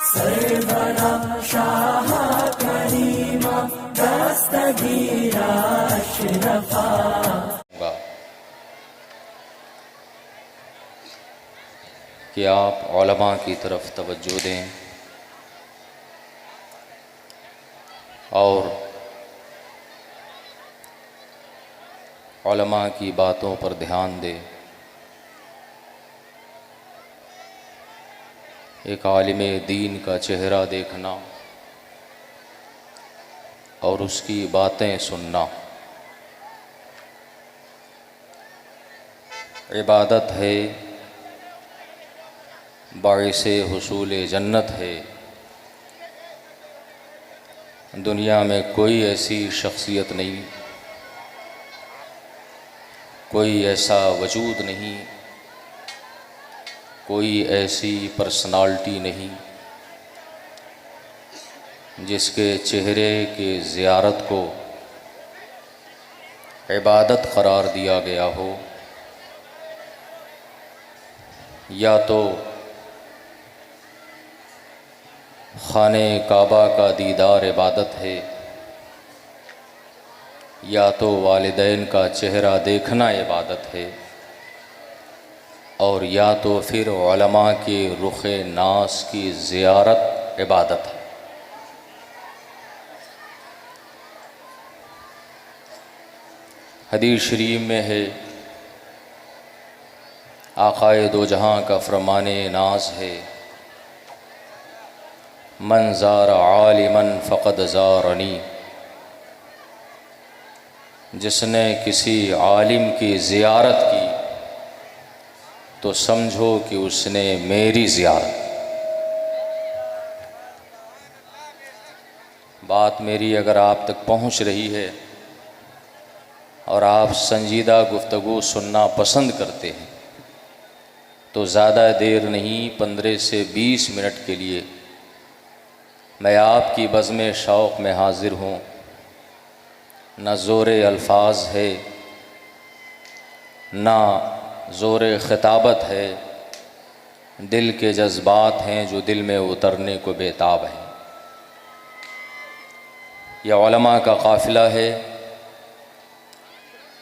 सरवरा शाह करीमा दस्तगीरा अशरफा। कि आप उलमा की तरफ तवज्जो दें और उलमा की बातों पर ध्यान दें। एक आलिम दीन का चेहरा देखना और उसकी बातें सुनना इबादत है, बाइसे हुसूल जन्नत है। दुनिया में कोई ऐसी शख्सियत नहीं, कोई ऐसा वजूद नहीं, कोई ऐसी पर्सनालिटी नहीं जिसके चेहरे के ज़ियारत को इबादत करार दिया गया हो। या तो खाने काबा का दीदार इबादत है, या तो वालिदैन का चेहरा देखना इबादत है, और या तो फिर उलमा के रुख़ नास की ज़ियारत इबादत है। हदीस शरीफ में है, आक़ाए दो जहां का फरमाने नाज है, मन ज़ारा आलिमन फ़क़द ज़ारनी। जिसने किसी आलिम की ज़ियारत की तो समझो कि उसने मेरी ज़ियारत। बात मेरी अगर आप तक पहुंच रही है और आप संजीदा गुफ्तगू सुनना पसंद करते हैं तो ज़्यादा देर नहीं, 15 से 20 मिनट के लिए मैं आपकी बज़्म शौक़ में हाज़िर हूँ। न ज़ोरे अल्फाज है, ना ज़ोरे ख़िताबत है, दिल के जज्बात हैं जो दिल में उतरने को बेताब हैं। यह उलमा का काफ़िला है।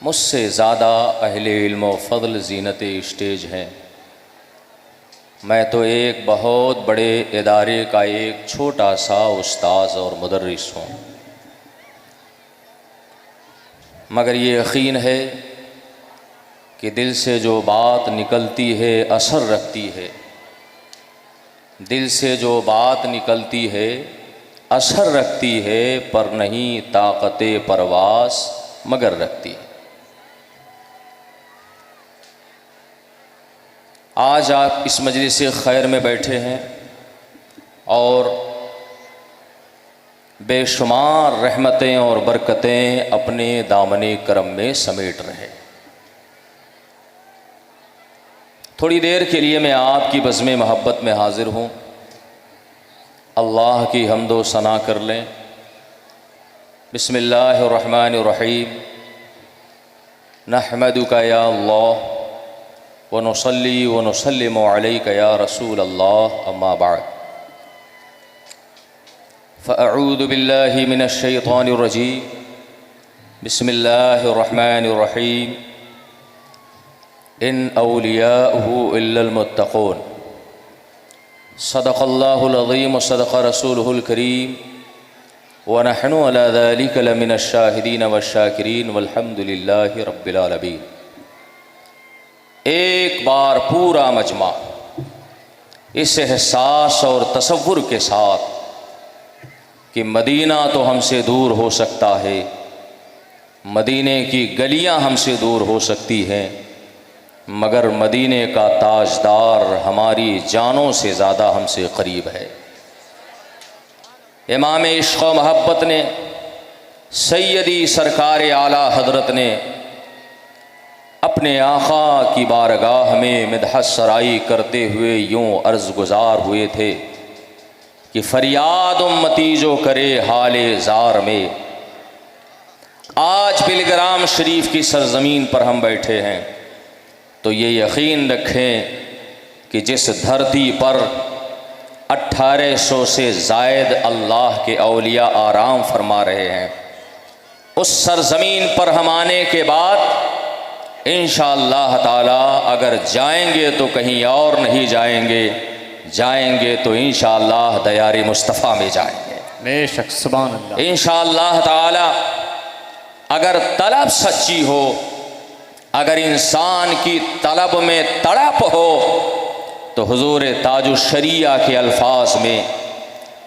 मुझसे ज़्यादा अहले इल्म व फ़ज़ल ज़ीनत स्टेज हैं। मैं तो एक बहुत बड़े इदारे का एक छोटा सा उस्ताज़ और मुदर्रिस हूँ, मगर ये यकीन है कि दिल से जो बात निकलती है असर रखती है। दिल से जो बात निकलती है असर रखती है, पर नहीं ताक़ते परवास मगर रखती है। आज आप इस मजलिस खैर में बैठे हैं और बेशुमार रहमतें और बरकतें अपने दामने करम में समेट रहे। थोड़ी देर के लिए मैं आपकी बज़्म मोहब्बत में हाज़िर हूँ। अल्लाह की हम्दो सना कर लें। बिस्मिल्लाहिर्रहमानिर्रहीम। नहमदुका या अल्लाह व नुसल्ली व नुसल्लिमु अलैका या रसूल अल्लाह, अम्मा बाद। फ़अऊज़ु बिल्लाहि मिनश शैतानिर रजीम। बिस्मिल्लाहिर्रहमानिर्रहीम। इन औलियाउहु इल्लल मुत्तक़ून। सदक़ल्लाहुल अज़ीम व सदक़ रसूलुहुल करीम व नहनु अला ज़ालिका लमिनश शाहिदीन वश्शाकिरीन वल्हम्दुलिल्लाहि रब्बिल आलमीन। एक बार पूरा मजमा इस एहसास और तसव्वुर के साथ कि मदीना तो हमसे दूर हो सकता है, मदीने की गलियां हमसे दूर हो सकती हैं, मगर मदीने का ताजदार हमारी जानों से ज़्यादा हमसे करीब है। इमाम इश्क़ व महब्बत ने, सैयदी सरकार आला हज़रत ने अपने आका की बारगाह में मिदहत सराई करते हुए यूँ अर्ज़ गुज़ार हुए थे कि फरियाद उम्मती जो करे हाले ज़ार में। आज बिलग्राम शरीफ की सरज़मीन पर हम बैठे हैं तो ये यकीन रखें कि जिस धरती पर 1800 से ज़ायद अल्लाह के औलिया आराम फरमा रहे हैं। उस सरज़मीन पर हम आने के बाद इंशाअल्लाह ताला अगर जाएंगे तो कहीं और नहीं जाएंगे, जाएंगे तो इंशाअल्लाह दयारे मुस्तफ़ा में जाएंगे। बेशक सुभान अल्लाह। इंशाअल्लाह ताला अगर तलब सच्ची हो, अगर इंसान की तलब में तड़प हो, तो हुजूर ताजुश शरिया के अल्फाज में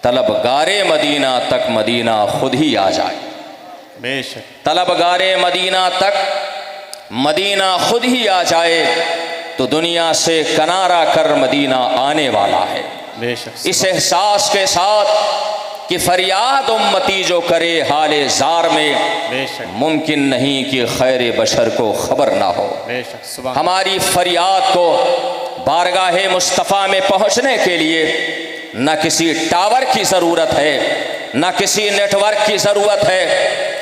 तलबगारे मदीना तक मदीना खुद ही आ जाए। बेशक तलबगारे मदीना तक मदीना खुद ही आ जाए तो दुनिया से किनारा कर मदीना आने वाला है। बेशक इस एहसास के साथ कि फरियाद उम्मती जो करे हाले जार में, बेशक मुमकिन नहीं कि खैर बशर को खबर ना हो। बेशक सुभान। हमारी फरियाद को बारगाहे मुस्तफ़ा में पहुँचने के लिए न किसी टावर की ज़रूरत है, न किसी नेटवर्क की ज़रूरत है,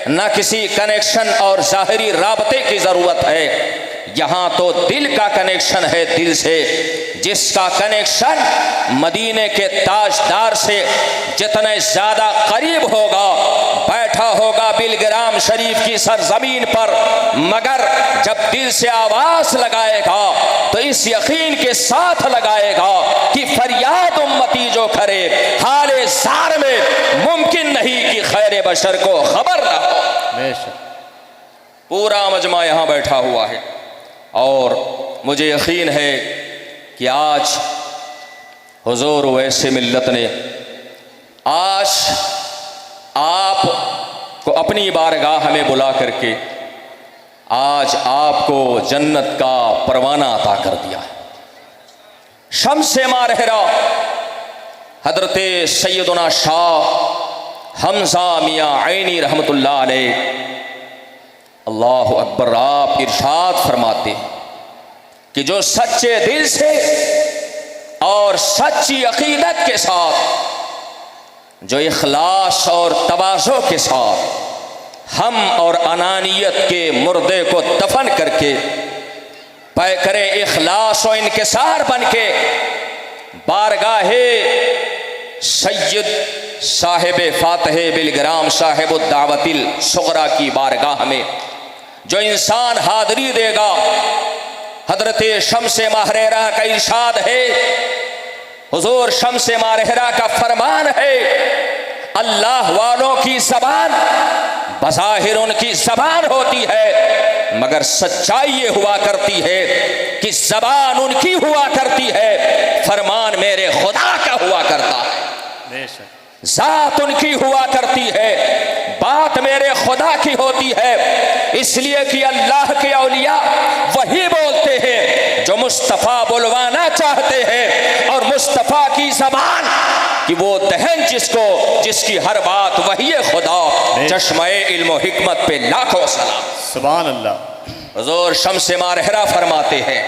न किसी कनेक्शन और ज़ाहरी राबते की ज़रूरत है। यहाँ तो दिल का कनेक्शन है, दिल से, जिसका कनेक्शन मदीने के ताजदार से जितने ज़्यादा करीब होगा, बैठा होगा बिलग्राम शरीफ की सरजमीन पर, मगर जब दिल से आवाज़ लगाएगा तो इस यकीन के साथ लगाएगा कि फरियाद उम्मती जो करे हाले ज़ार में, मुमकिन नहीं कि खैर बशर को खबर ना हो। बेशक पूरा मजमा यहाँ बैठा हुआ है और मुझे यकीन है कि आज हुजूर वैसे मिल्लत ने आज आप को अपनी बारगाह में बुला करके आज आपको जन्नत का परवाना अता कर दिया है। शम्स-ए मारहरा हजरत सैयदना शाह हमजा मियाँ आइनी रहमतुल्लाह अलैह, अल्लाह अकबर, आप इरशाद फरमाते हैं कि जो सच्चे दिल से और सच्ची अकीदत के साथ, जो इखलास और तवाज़ो के साथ हम और अनानियत के मुर्दे को दफन करके पैकरे इखलास और इनकिसार बन के बारगाहे सैयद साहिब फातह बिलग्राम साहिब दावतिल सुगरा की बारगाह में जो इंसान हाज़री देगा, हजरत शम्स-ए मारहरा का इरशाद है, हुजूर शम्स-ए मारहरा का फरमान है, अल्लाह वालों की ज़बान बज़ाहिर उनकी ज़बान होती है, मगर सच्चाई ये हुआ करती है कि ज़बान उनकी हुआ करती है, फरमान मेरे खुदा का हुआ करता है। बेशक ज़ात उनकी हुआ करती है, बात मेरे खुदा की होती है, इसलिए कि अल्लाह के औलिया वही बोलते हैं जो मुस्तफ़ा बुलवाना चाहते हैं, और मुस्तफ़ा की ज़बान कि वो दहन जिसकी हर बात वही खुदा, चश्मे इल्म हिकमत पे लाखों सलाम। सुभान अल्लाह। हुजूर शम्स-ए मारहरा फरमाते हैं,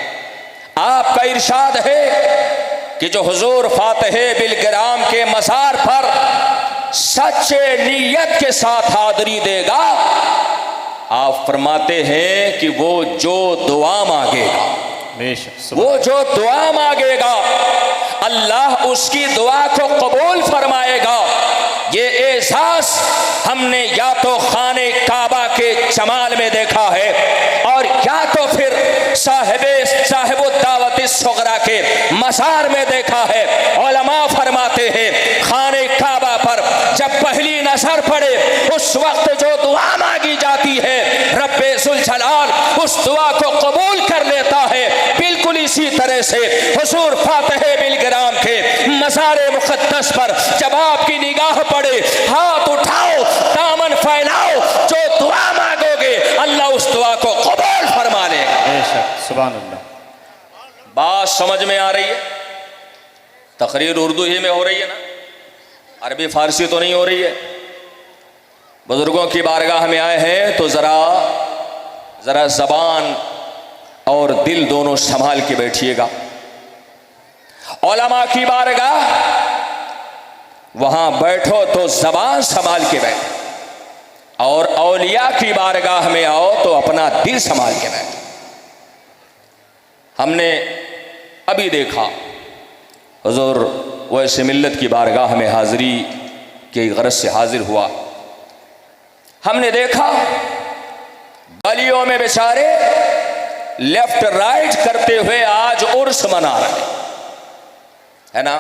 आपका इरशाद है कि जो हुजूर फातह बिलग्राम के मज़ार पर सच्चे नीयत के साथ हाज़री देगा, आप फरमाते हैं कि वो जो दुआ मांगेगा, बेशक वो जो दुआ मांगेगा अल्लाह उसकी दुआ को कबूल फरमाएगा। ये एहसास हमने या तो खाने काबा के जमाल में देखा है और या तो फिर साहिब दावत सुगरा के मज़ार में देखा है। उलमा फरमाते हैं खाने काबा पर जब पहली नजर पड़े उस वक्त जो दुआ मांगी जाती है रब्बे जुल जलाल उस दुआ को कबूल कर लेता है। बिल्कुल इसी तरह से हुजूर फातह बिलग्राम के मज़ार मुक़द्दस पर जब आपकी निगाह पड़े, हाथ उठाओ, दामन फैलाओ, जो दुआ मांगोगे अल्लाह उस दुआ को कबूल फरमा लेगा। बेशक सुभान अल्लाह। बात समझ में आ रही है? तकरीर उर्दू ही में हो रही है ना, अरबी फारसी तो नहीं हो रही है। बुजुर्गों की बारगाह में आए हैं तो ज़रा ज़बान और दिल दोनों संभाल के बैठिएगा। उलमा की बारगाह, वहां बैठो तो ज़बान संभाल के बैठो, और औलिया की बारगाह में आओ तो अपना दिल संभाल के बैठो। हमने अभी देखा हुजूर वैसे मिल्लत की बारगाह में हाज़िरी की गरज से हाजिर हुआ। हमने देखा गलियों में बेचारे लेफ्ट राइट करते हुए आज उर्स मना रहे है ना।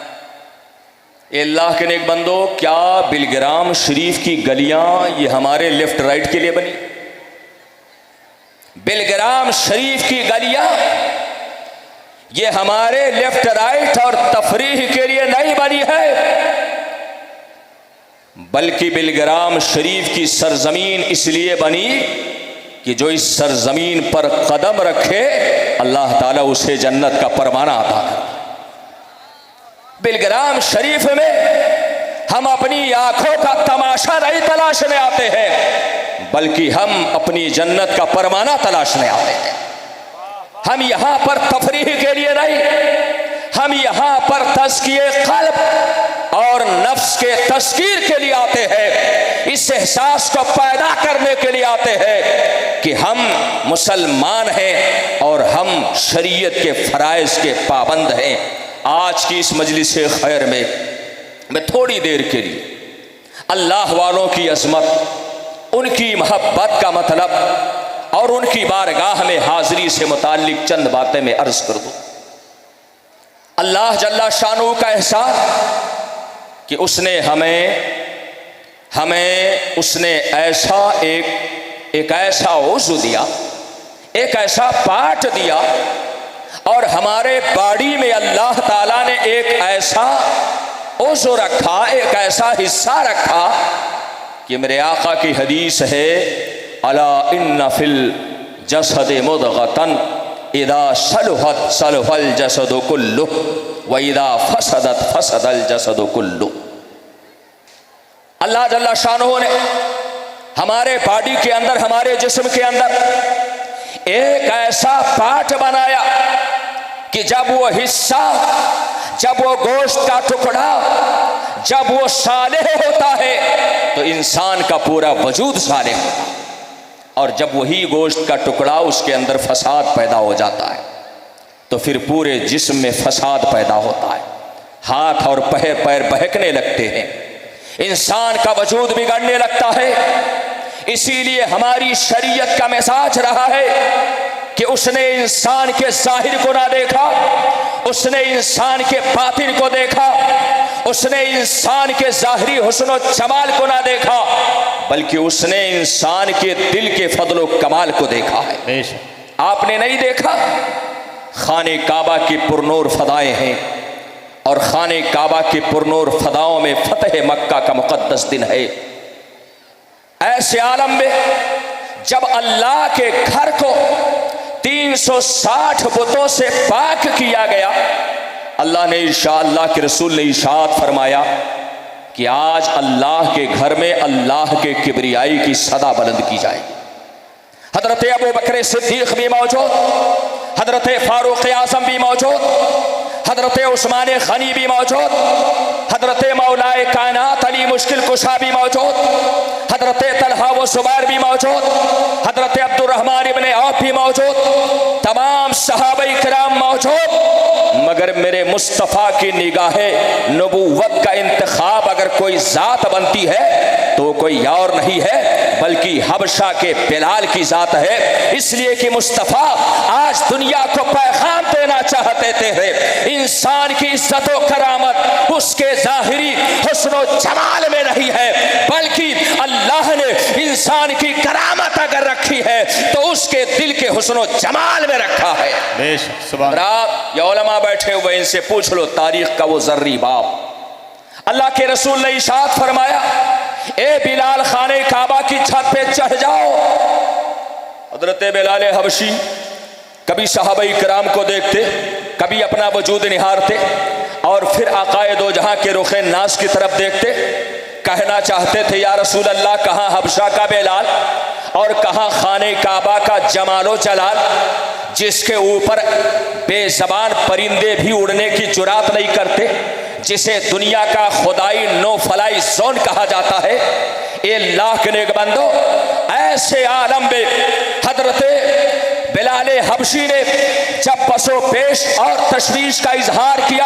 अल्लाह के नेक बंदो, क्या बिलग्राम शरीफ की गलियां ये हमारे लेफ्ट राइट के लिए बनी? बिलग्राम शरीफ की गलियां ये हमारे लेफ्ट राइट और तफरीह के लिए नहीं बनी है, बल्कि बिलग्राम शरीफ की सरजमीन इसलिए बनी कि जो इस सरजमीन पर कदम रखे अल्लाह ताला उसे जन्नत का परवाना अता करे। बिलग्राम शरीफ में हम अपनी आंखों का तमाशा नहीं तलाशने आते हैं, बल्कि हम अपनी जन्नत का परवाना तलाशने आते हैं। हम यहां पर तफरीह के लिए नहीं, हम यहां पर तज़किए क़ल्ब और नफ्स के तस्कीर के लिए आते हैं। इस एहसास को पैदा करने के लिए आते हैं कि हम मुसलमान हैं और हम शरीयत के फ़राइज़ के पाबंद हैं। आज की इस मजलिस खैर में मैं थोड़ी देर के लिए अल्लाह वालों की अज़मत, उनकी मोहब्बत का मतलब और उनकी बारगाह में हाज़िरी से मुताल्लिक चंद बातें मैं अर्ज़ कर दूँ। अल्लाह जल्ला शानू का एहसान कि उसने हमें उसने ऐसा एक ऐसा उज़्व दिया, एक ऐसा पाठ दिया, और हमारे बॉडी में अल्लाह ताला ने एक ऐसा उज़्व रखा, एक ऐसा हिस्सा रखा कि मेरे आका की हदीस है, अला इन्ना फिल जसद मुदगतन इदा सलुहत सलुहल जसदु कुल्लु व इदा फसदत फसदल जसदु कुल्लु। अल्लाह जल्ला शानहू ने हमारे बॉडी के अंदर, हमारे जिस्म के अंदर एक ऐसा पार्ट बनाया कि जब वो हिस्सा, जब वो गोश्त का टुकड़ा, जब वो सालेह होता है तो इंसान का पूरा वजूद सालेह होता है, और जब वही गोश्त का टुकड़ा उसके अंदर फसाद पैदा हो जाता है तो फिर पूरे जिस्म में फसाद पैदा होता है। हाथ और पैर बहकने लगते हैं, इंसान का वजूद बिगड़ने लगता है। इसीलिए हमारी शरीयत का मिजाज रहा है कि उसने इंसान के जाहिर को ना देखा, उसने इंसान के बातिन को देखा, उसने इंसान के ज़ाहिरी हुस्न और जमाल को ना देखा, बल्कि उसने इंसान के दिल के फजल व कमाल को देखा है। आपने नहीं देखा? खाने काबा की पुरनूर फदाएं हैं, और खाने काबा की पुरनूर फदाओं में फतेह मक्का का मुकद्दस दिन है। ऐसे आलम में जब अल्लाह के घर को 360 बुतों से पाक किया गया, अल्लाह ने अल्लाह के रसूल ने इरशाद फरमाया कि आज अल्लाह के घर में अल्लाह के किबरियाई की सदा बुलंद की जाएगी। हजरत अबू बकर सिद्दीक भी मौजूद, हजरत फारूक आज़म भी मौजूद, हजरत उस्मान गनी भी मौजूद, हजरत मौलाए कायनात अली मुश्किल कुशा भी मौजूद, हजरत तलहा व जुबैर भी मौजूद, हजरत अब्दुर्रहमान इब्ने औफ भी मौजूद, तमाम सहाबा किराम मौजूद। मगर मेरे मुस्तफ़ा की निगाहे नबूवत का इंतखाब अगर कोई ज़ात बनती है तो कोई और नहीं है बल्कि हबशा के बिलाल की ज़ात है। इसलिए कि मुस्तफ़ा आज दुनिया को पैगाम देना चाहते थे, इंसान की इज्जत व करामत उसके ज़ाहिरी हुस्न व जमाल में नहीं है, बल्कि अल्लाह ने इंसान की करामत अगर रखी है तो उसके दिल के हुस्न व जमाल में रखा है। ये उलमा बैठे हुए, इनसे पूछ लो तारीख का वो जर्री बाप। अल्लाह के रसूल ने इरशाद फरमाया, ए बिलाल खाने काबा की छत पे चढ़ जाओ। हजरत बिलाल हबशी कभी सहाबाई किराम को देखते, कभी अपना वजूद निहारते, और फिर आकाए दो जहां के रुखे नास की तरफ देखते। कहना चाहते थे, या रसूल अल्लाह, कहाँ हबशा का बिलाल और कहाँ खाने काबा का जमालो जलाल, जिसके ऊपर बेज़बान परिंदे भी उड़ने की जुरात नहीं करते, जिसे दुनिया का खुदाई नो फलाई जोन कहा जाता है। ए अल्लाह के नेक बंदो, ऐसे आलम में हजरत बिलाल हबशी ने जब पसो पेश और तशवीश का इजहार किया,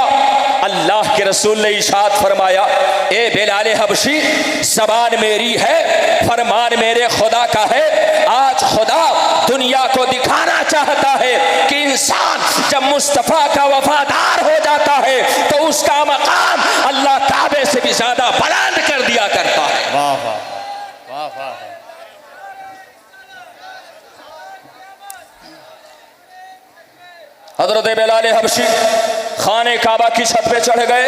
अल्लाह के रसूल ने इरशाद फरमाया, ए बिलाल हबशी, ज़बान मेरी है, फरमान मेरे खुदा का है। आज खुदा दुनिया को दिखाना चाहता है कि इंसान जब मुस्तफ़ा का वफादार हो जाता है तो उसका मकाम अल्लाह काबे से भी ज्यादा बुलंद कर दिया करता है। वाह वाह वाह वाह। हजरत बिलाल हबशी खाने काबा की छत पे चढ़ गए,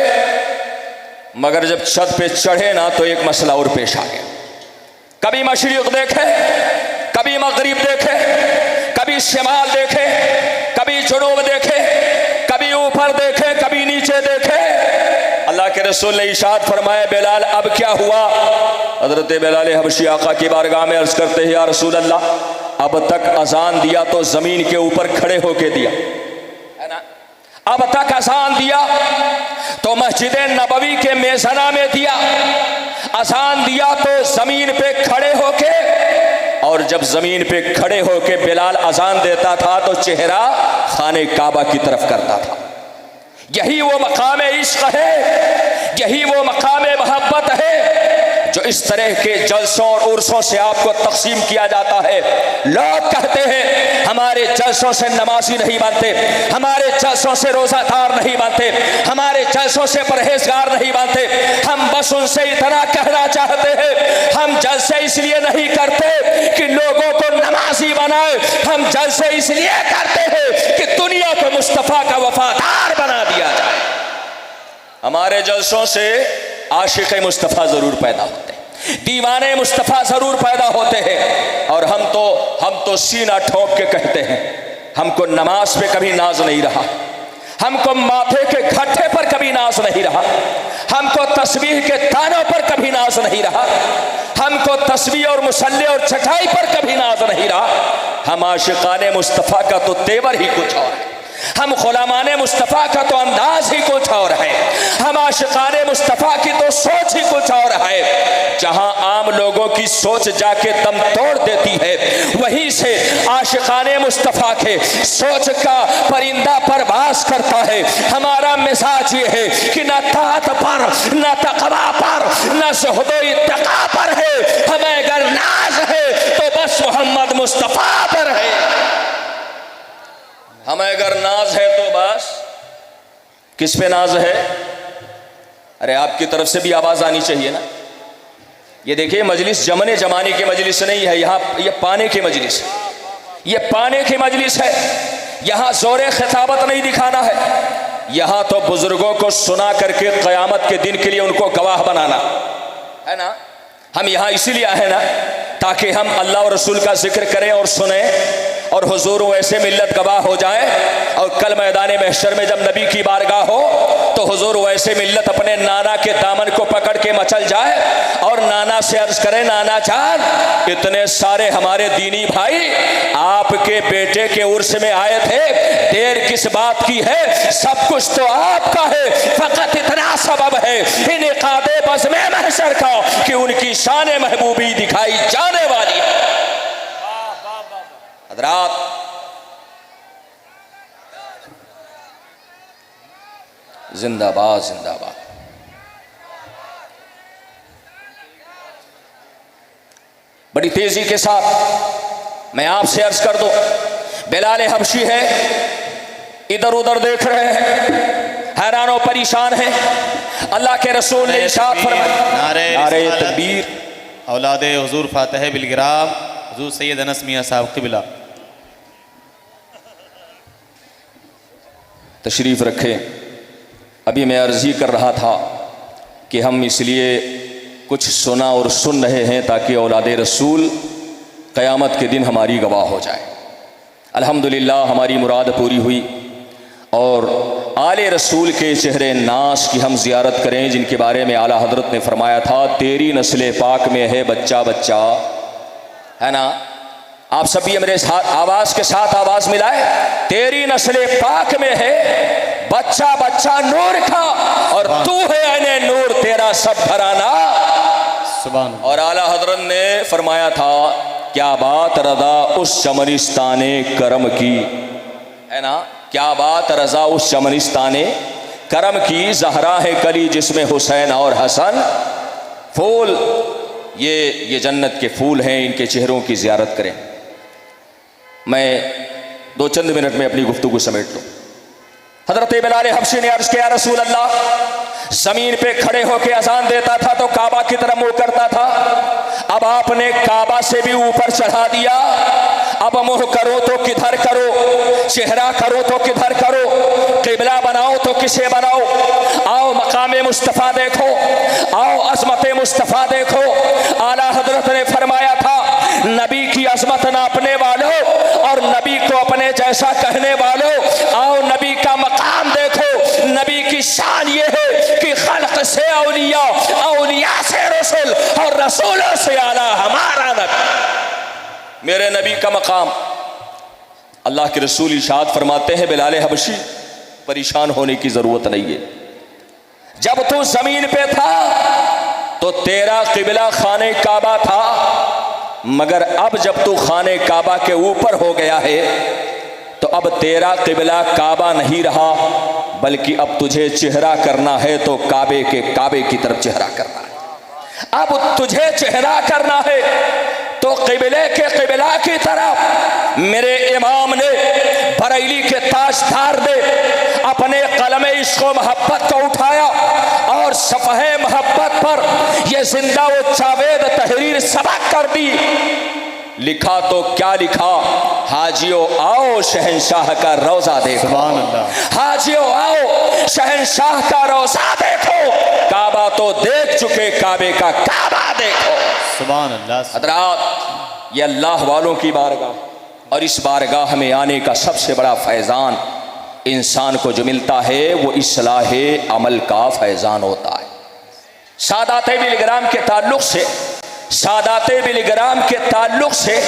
मगर जब छत पे चढ़े ना तो एक मसला और पेश आ गया। कभी मशरिक देखे, कभी मगरिब देखे, कभी शिमाल देखे, कभी जुनूब देखे, कभी ऊपर देखे, कभी नीचे देखे। अल्लाह के रसूल ने इरशाद फरमाया, बिलाल अब क्या हुआ? हजरत बिलाल हबशी आका की बारगाह में अर्ज करते हैं, या रसूल अल्लाह, अब तक अजान दिया तो जमीन के ऊपर खड़े होके दिया है ना, अब तक अजान दिया तो मस्जिद नबवी के मेज़ना में दिया, अजान दिया तो जमीन पे खड़े होके, और जब जमीन पे खड़े होके बिलाल अजान देता था तो चेहरा खाने काबा की तरफ करता था। यही वो मकाम इश्क है, यही वो मकाम मोहब्बत है जो इस तरह के जलसों और उर्सों से आपको तकसीम किया जाता है। लोग कहते हैं हमारे जलसों से नमाजी नहीं बनते, हमारे जलसों से रोजादार नहीं बनते, हमारे जलसों से परहेजगार नहीं बनते। हम बस उनसे इतना कहना चाहते हैं, हम जलसे इसलिए नहीं करते कि लोगों को नमाजी बनाए, हम जलसे इसलिए करते हैं कि दुनिया को मुस्तफ़ा का वफादार बना दिया जाए। हमारे जलसों से आशिक़ मुस्तफ़ा ज़रूर पैदा होते हैं, दीवाने मुस्तफ़ा ज़रूर पैदा होते हैं। और हम तो सीना ठोक के कहते हैं, हमको नमाज पे कभी नाज नहीं रहा, हमको माथे के घट्टे पर कभी नाज नहीं रहा, हमको तस्बीह के तानों पर कभी नाज नहीं रहा, हमको तस्बीह और मुसल्ले और चटाई पर कभी नाज नहीं रहा। हम आशिक़ाने मुस्तफ़ा का तो तेवर ही कुछ और है, हम गुलामाने मुस्तफ़ा का तो अंदाज ही कुछ और है, हम आशिक़ाने मुस्तफ़ा की तो सोच ही कुछ और है। जहां आम लोगों की सोच जाके दम तोड़ देती है, वहीं से आशिक़ाने मुस्तफ़ा के सोच का परिंदा परवास करता है। हमारा मिजाज ये है कि न तात पर, न तक़वा पर, न ज़ुहद व इत्तिक़ा पर है। हमें अगर नाज है तो बस मोहम्मद मुस्तफ़ा पर है, हमें अगर नाज है तो बस किस पे नाज है? अरे आपकी तरफ से भी आवाज आनी चाहिए ना। ये देखिए मजलिस जमने जमाने की मजलिस नहीं है, यहाँ ये पाने की मजलिस है, ये पाने की मजलिस है। यहाँ जोरे खिताबत नहीं दिखाना है, यहाँ तो बुजुर्गों को सुना करके क़यामत के दिन के लिए उनको गवाह बनाना है ना। हम यहाँ इसीलिए आए ना ताकि हम अल्लाह और रसूल का जिक्र करें और सुने, और हुजूर वैसे मिल्लत गवाह हो जाए, और कल मैदान महशर में जब नबी की बारगाह हो तो हुजूर वैसे मिल्लत अपने नाना के दामन को पकड़ के मचल जाए और नाना से अर्ज करें, नाना जान, इतने सारे हमारे दीनी भाई आपके बेटे के उर्स में आए थे, देर किस बात की है? सब कुछ तो आपका है, फकत इतना सबब है इनेकादे बज़्म महशर का कि उनकी शान महबूबी दिखाई जाने वाली है। हज़रात, जिंदाबाद जिंदाबाद। बड़ी तेजी के साथ मैं आपसे अर्ज कर दूं, बिलाल हबशी है, इधर उधर देख रहे हैं, हैरान और परेशान हैं। अल्लाह के रसूल ने इरशाद फरमाया, नारे तकबीर, औलादे हुजूर फातिह बिलगिराम हुजूर सैयद अनस मियां साहब क़िबला तशरीफ़ रखें। अभी मैं अर्ज़ ही कर रहा था कि हम इसलिए कुछ सुना और सुन रहे हैं ताकि औलादे रसूल क़यामत के दिन हमारी गवाह हो जाए। अल्हम्दुलिल्लाह हमारी मुराद पूरी हुई और आले रसूल के चेहरे नाश की हम ज़ियारत करें, जिनके बारे में आला हज़रत ने फरमाया था, तेरी नस्ल पाक में है बच्चा बच्चा, है ना। आप सभी मेरे साथ आवाज़ के साथ आवाज़ मिलाए, तेरी नस्ल पाक में है बच्चा बच्चा नूर का, और तू है ऐने नूर, तेरा सब घराना। सुभान। और आला हज़रत ने फरमाया था क्या बात रजा उस चमनिस्ताने करम की, है ना, क्या बात रजा उस चमनिस्ताने करम की, जहरा है कली जिसमें हुसैन और हसन। फूल ये जन्नत के फूल हैं, इनके चेहरों की ज़ियारत करें। मैं दो चंद मिनट में अपनी गुफ्तगू समेट लूँ। हज़रत बिलाल हबशी ने अर्ज़ किया, रसूल अल्लाह, ज़मीन पे खड़े होकर अजान देता था तो काबा की तरफ मुँह करता था, अब आपने काबा से भी ऊपर चढ़ा दिया, अब मुँह करो तो किधर करो, चेहरा करो तो किधर करो, किबला बनाओ तो किसे बनाओ। आओ मकामे मुस्तफ़ा देखो, आओ अज़मत मुस्तफ़ा देखो। आला हजरत ने फरमाया था, नबी की अज़मत नापने वालों और नबी को अपने जैसा कहने वालों, आओ नबी का मकाम देखो। नबी की शान ये है कि खल्क से औलिया, औलिया से रसूल और रसूलों से आला हमारा नबी। मेरे नबी का मकाम, अल्लाह के रसूल इरशाद फरमाते हैं, बिलाल हबशी परेशान होने की जरूरत नहीं है। जब तू जमीन पे था तो तेरा किबला खाने काबा था, मगर अब जब तू खाने काबा के ऊपर हो गया है तो अब तेरा किबला काबा नहीं रहा, बल्कि अब तुझे चेहरा करना है तो काबे की तरफ चेहरा करना है। अब तुझे चेहरा करना है तो किबले के किबला की तरफ। मेरे इमाम ने, बरेली के ताजदार ने अपने कलम इश्क़ व मोहब्बत को उठाया और सफ़हे मोहब्बत पर यह जिंदा व जावेद तहरीर सबक कर दी। लिखा तो क्या लिखा, हाजियों आओ शहंशाह का रोजा देखो, सुभान अल्लाह। हाजियों आओ शहंशाह का रोजा देखो, काबा तो देख चुके, काबे का काबा देखो, सुभान अल्लाह। हज़रात, ये अल्लाह वालों की बारगाह, और इस बारगाह में आने का सबसे बड़ा फैज़ान इंसान को जो मिलता है वो इस्लाहे अमल का फैज़ान होता है। सादाते बिलग्राम के ताल्लुक़ से, सादाते बिलग्राम के ताल्लुक़ से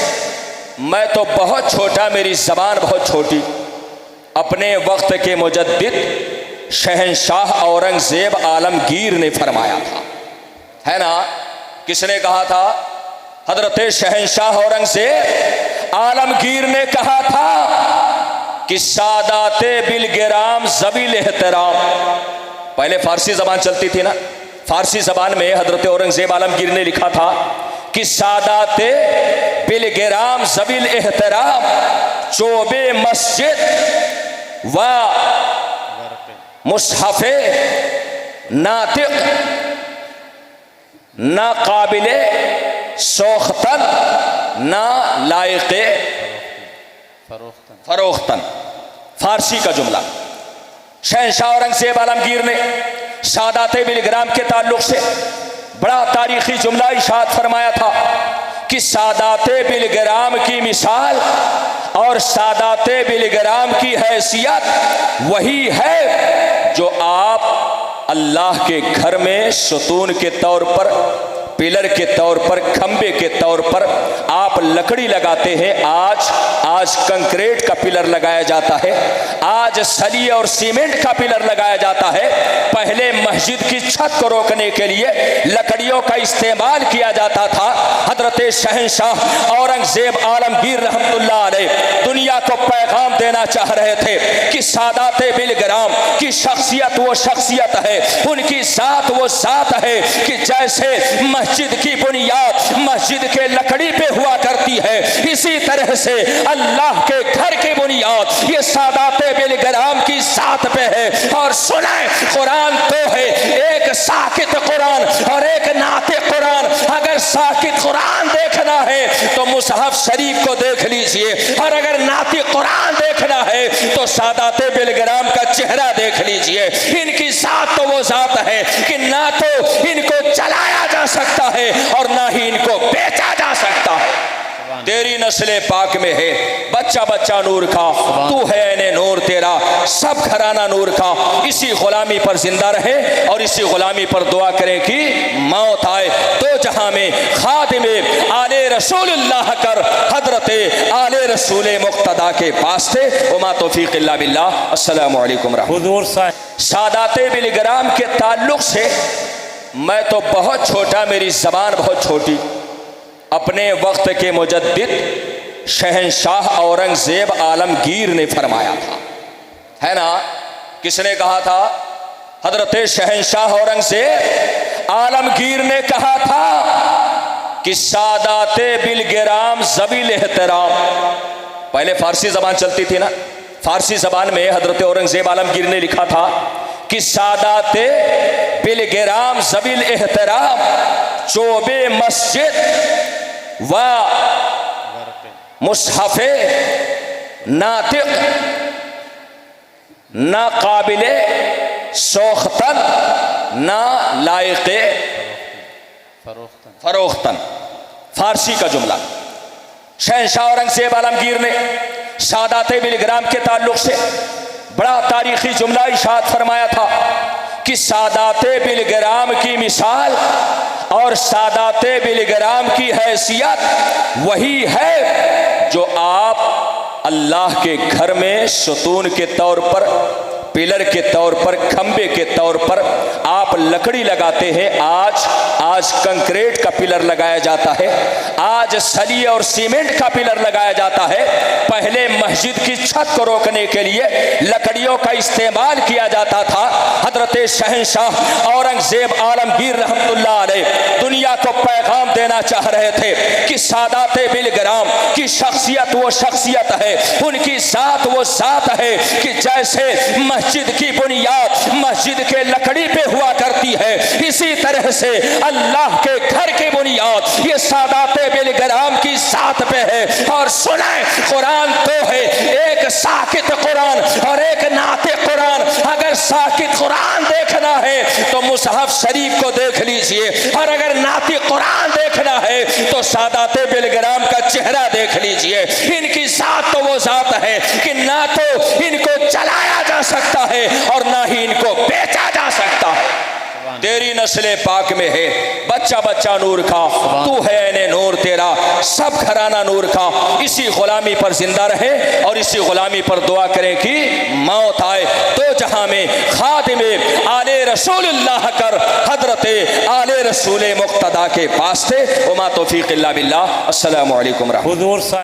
मैं तो बहुत छोटा, मेरी ज़बान बहुत छोटी, अपने वक्त के मुजद्दिद शहंशाह औरंगज़ेब आलमगीर ने फरमाया था, है ना। किसने कहा था? हज़रत शहंशाह औरंगज़ेब आलमगीर ने कहा था कि सादाते बिलग्राम ज़बील एहतराम। पहले फ़ारसी ज़बान चलती थी ना, फ़ारसी ज़बान में हज़रत औरंगज़ेब आलमगीर ने लिखा था कि सादाते बिलग्राम ज़बील एहतराम चोबे मस्जिद व मुसहफ़े नातिक ना काबिले सोख्तन ना लायक़े फरोख्तन। फारसी का जुमला। शहंशाह औरंगज़ेब आलमगीर ने सादाते बिलग्राम के ताल्लुक़ से बड़ा तारीख़ी जुमला इरशाद फरमाया था कि सादाते बिलग्राम की मिसाल और सादाते बिलग्राम की हैसियत वही है जो आप अल्लाह के घर में सुतून के तौर पर, पिलर के तौर पर, खंबे के तौर पर आप लकड़ी लगाते हैं। आज कंक्रीट का पिलर लगाया जाता है, आज सली और सीमेंट का पिलर लगाया जाता है। पहले मस्जिद की छत को रोकने के लिए लकड़ियों का इस्तेमाल किया जाता था। हजरत शहंशाह औरंगज़ेब आलमगीर रहमतुल्लाह अलैह दुनिया को पैगाम देना चाह रहे थे कि सादाते बिलग्राम की शख्सियत वो शख्सियत है, उनकी ज़ात वो ज़ात है कि जैसे मस्जिद की बुनियाद मस्जिद के लकड़ी पे हुआ करती है, इसी तरह से अल्लाह के घर की बुनियाद ये सादाते बिलग्राम की ज़ात पे है। और सुनाए, कुरान तो है, एक साकित कुरान और एक नातिक कुरान। अगर साकित कुरान देखना है तो मुसहफ शरीफ को देख लीजिए, और अगर नातिक कुरान देखना है तो सादाते बिलग्राम का चेहरा देख लीजिए। इनकी ज़ात तो वो ज़ात है कि ना तो इनको जलाया जा सकता है और ना ही इनको बेचा जा सकता है। तेरी नस्ले पाक में है, बच्चा बच्चा नूर का, तू है ऐने नूर तेरा, सब घराना नूर का। इसी गुलामी पर जिंदा रहे और इसी गुलामी पर दुआ करें कि मौत आए तो जहां में खादिमे आले रसूलुल्लाह कर हजरते आले रसूल मुक्तदा के पास थे। वमा तौफीक इल्ला बिल्लाह। अस्सलामु अलैकुम हुजूर साहब। सादाते बिलग्राम के ताल्लुक से मैं तो बहुत छोटा, मेरी ज़बान बहुत छोटी, अपने वक्त के मुजद्दिद शहंशाह औरंगजेब आलमगीर ने फरमाया था, है ना। किसने कहा था? हजरत शहंशाह औरंगजेब आलमगीर ने कहा था कि सादाते बिलगिराम ज़बील एहतराम। पहले फारसी जबान चलती थी ना, फारसी जबान में हजरत औरंगजेब आलमगीर ने लिखा था कि सादाते बिलगिराम ज़बील एहतराम चोबे मस्जिद व मुसहफ़े नातिक ना काबिले सोख्तन ना लायक़े फरोख्तन। फारसी का जुमला। शहंशाह औरंगजेब आलमगीर ने सादाते बिलगिराम के ताल्लुक से बड़ा तारीखी जुमला इरशाद फरमाया था कि सादाते बिलगिराम की मिसाल और सादाते बिलगिराम की हैसियत वही है जो आप अल्लाह के घर में सुतून के तौर पर, पिलर के तौर पर, खंबे के तौर पर आप लकड़ी लगाते हैं। आज कंक्रीट का पिलर लगाया जाता है, आज सली और सीमेंट का पिलर लगाया जाता है। पहले मस्जिद की छत को रोकने के लिए लकड़ियों का इस्तेमाल किया जाता था। हजरत शहंशाह औरंगजेब आलमगीर रहमतुल्लाह अलैह दुनिया को पैगाम देना चाह रहे थे कि सादाते बिलगिराम की शख्सियत वो शख्सियत है, उनकी ज़ात वो ज़ात है कि जैसे मस्जिद की बुनियाद मस्जिद के लकड़ी पे हुआ करती है, इसी तरह से अल्लाह के घर की बुनियाद ये सादाते बिलगिराम की ज़ात पे है। और सुनाए, कुरान तो है, एक साकित कुरान और एक नाते कुरान। अगर साकित कुरान देखना है तो मुसहफ शरीफ को देख लीजिए, और अगर नाते कुरान देखना है तो सादाते बिलगिराम का चेहरा देख लीजिए। इनकी ज़ात तो वो ज़ात है कि ना तो इनको चलाया जा सकता है और ना ही इनको बेचा जा सकता है। तेरी नस्ले पाक में है, बच्चा बच्चा नूर का, तू है ऐने नूर तेरा, सब घराना नूर का। इसी गुलामी पर जिंदा रहे और इसी गुलामी पर दुआ करें कि मौत आए तो जहां में खादिमे आले रसूलुल्लाह कर हजरते आले रसूल मुक्तदा के वास्ते। उमा तौफीक इल्ला बिल्लाह। अस्सलामु अलैकुम।